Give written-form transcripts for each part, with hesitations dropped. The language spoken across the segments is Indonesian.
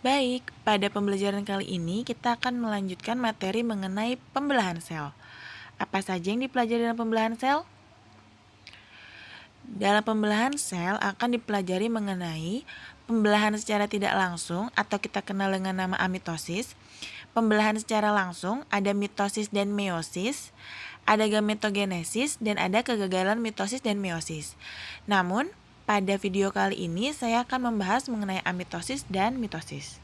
Baik, pada pembelajaran kali ini kita akan melanjutkan materi mengenai pembelahan sel. Apa saja yang dipelajari dalam pembelahan sel? Dalam pembelahan sel akan dipelajari mengenai pembelahan secara tidak langsung atau kita kenal dengan nama amitosis. Pembelahan secara langsung ada mitosis dan meiosis, ada gametogenesis, dan ada kegagalan mitosis dan meiosis. Namun, pada video kali ini saya akan membahas mengenai amitosis dan mitosis.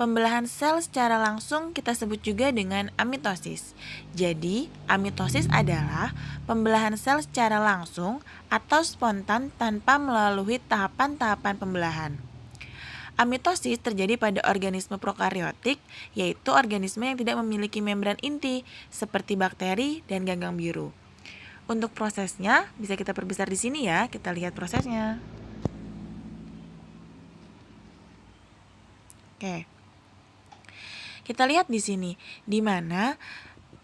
Pembelahan sel secara langsung kita sebut juga dengan amitosis. Jadi, amitosis adalah pembelahan sel secara langsung atau spontan tanpa melalui tahapan-tahapan pembelahan. Amitosis terjadi pada organisme prokariotik, yaitu organisme yang tidak memiliki membran inti, seperti bakteri dan ganggang biru. Untuk prosesnya, bisa kita perbesar di sini ya, kita lihat prosesnya. Oke. Kita lihat di sini, di mana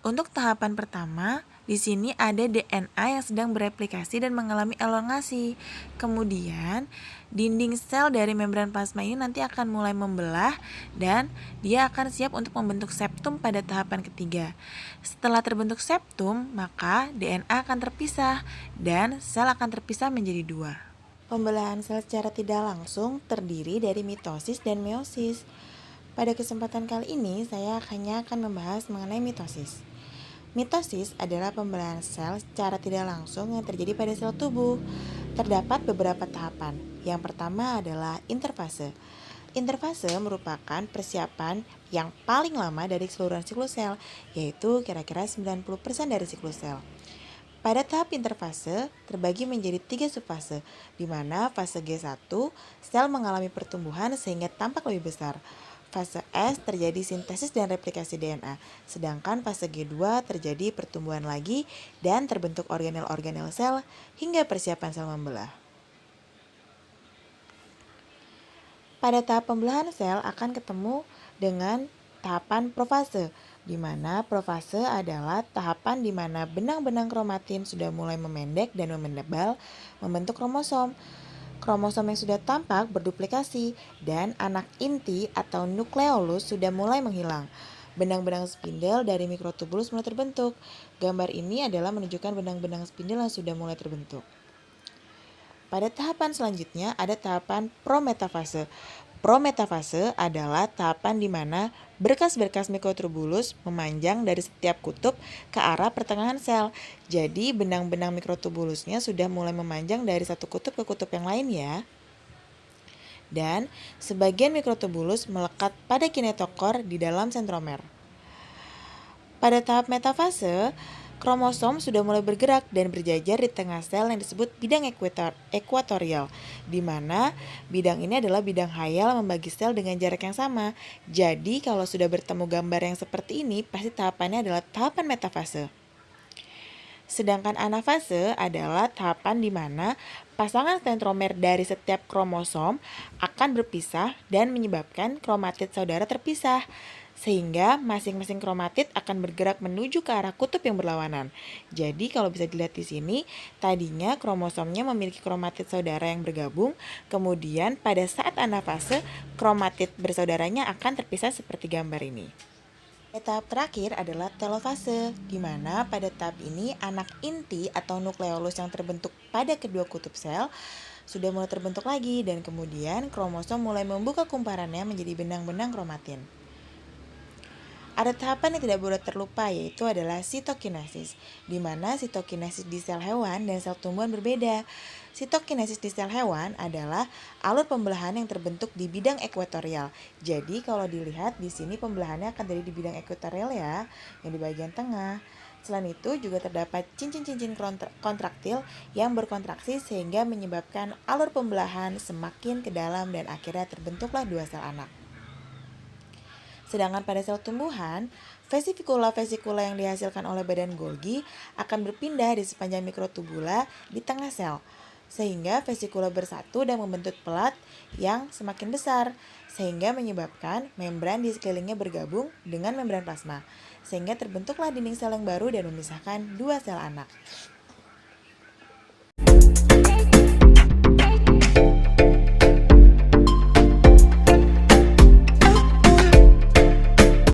untuk tahapan pertama, di sini ada DNA yang sedang bereplikasi dan mengalami elongasi. Kemudian, dinding sel dari membran plasma ini nanti akan mulai membelah dan dia akan siap untuk membentuk septum pada tahapan ketiga. Setelah terbentuk septum, maka DNA akan terpisah dan sel akan terpisah menjadi dua. Pembelahan sel secara tidak langsung terdiri dari mitosis dan meiosis. Pada kesempatan kali ini, saya hanya akan membahas mengenai mitosis. Mitosis adalah pembelahan sel secara tidak langsung yang terjadi pada sel tubuh. Terdapat beberapa tahapan. Yang pertama adalah interfase. Interfase merupakan persiapan yang paling lama dari keseluruhan siklus sel, yaitu kira-kira 90% dari siklus sel. Pada tahap interfase terbagi menjadi 3 subfase, di mana fase G1 sel mengalami pertumbuhan sehingga tampak lebih besar. Fase S terjadi sintesis dan replikasi DNA, sedangkan fase G2 terjadi pertumbuhan lagi dan terbentuk organel-organel sel hingga persiapan sel membelah. Pada tahap pembelahan sel akan ketemu dengan tahapan profase, di mana profase adalah tahapan di mana benang-benang kromatin sudah mulai memendek dan menebal membentuk kromosom. Kromosom yang sudah tampak berduplikasi dan anak inti atau nukleolus sudah mulai menghilang. Benang-benang spindel dari mikrotubulus mulai terbentuk. Gambar ini adalah menunjukkan benang-benang spindel yang sudah mulai terbentuk. Pada tahapan selanjutnya ada tahapan prometafase. Prometafase adalah tahapan di mana berkas-berkas mikrotubulus memanjang dari setiap kutub ke arah pertengahan sel. Jadi benang-benang mikrotubulusnya sudah mulai memanjang dari satu kutub ke kutub yang lain ya. Dan sebagian mikrotubulus melekat pada kinetokor di dalam sentromer. Pada tahap metafase, kromosom sudah mulai bergerak dan berjajar di tengah sel yang disebut bidang ekuatorial, di mana bidang ini adalah bidang hayal membagi sel dengan jarak yang sama. Jadi kalau sudah bertemu gambar yang seperti ini, pasti tahapannya adalah tahapan metafase. Sedangkan anafase adalah tahapan di mana pasangan sentromer dari setiap kromosom akan berpisah dan menyebabkan kromatid saudara terpisah, sehingga masing-masing kromatid akan bergerak menuju ke arah kutub yang berlawanan. Jadi kalau bisa dilihat di sini, tadinya kromosomnya memiliki kromatid saudara yang bergabung, kemudian pada saat anafase, kromatid bersaudaranya akan terpisah seperti gambar ini. Tahap terakhir adalah telofase, di mana pada tahap ini anak inti atau nukleolus yang terbentuk pada kedua kutub sel sudah mulai terbentuk lagi dan kemudian kromosom mulai membuka kumparannya menjadi benang-benang kromatin. Ada tahapan yang tidak boleh terlupa, yaitu adalah sitokinesis, di mana sitokinesis di sel hewan dan sel tumbuhan berbeda. Sitokinesis di sel hewan adalah alur pembelahan yang terbentuk di bidang ekuatorial. Jadi kalau dilihat di sini pembelahannya akan terjadi di bidang ekuatorial ya, yang di bagian tengah. Selain itu juga terdapat cincin-cincin kontraktil yang berkontraksi sehingga menyebabkan alur pembelahan semakin ke dalam dan akhirnya terbentuklah dua sel anak. Sedangkan pada sel tumbuhan, vesikula-vesikula yang dihasilkan oleh badan Golgi akan berpindah di sepanjang mikrotubula di tengah sel, sehingga vesikula bersatu dan membentuk pelat yang semakin besar, sehingga menyebabkan membran di sekelilingnya bergabung dengan membran plasma, sehingga terbentuklah dinding sel yang baru dan memisahkan dua sel anak.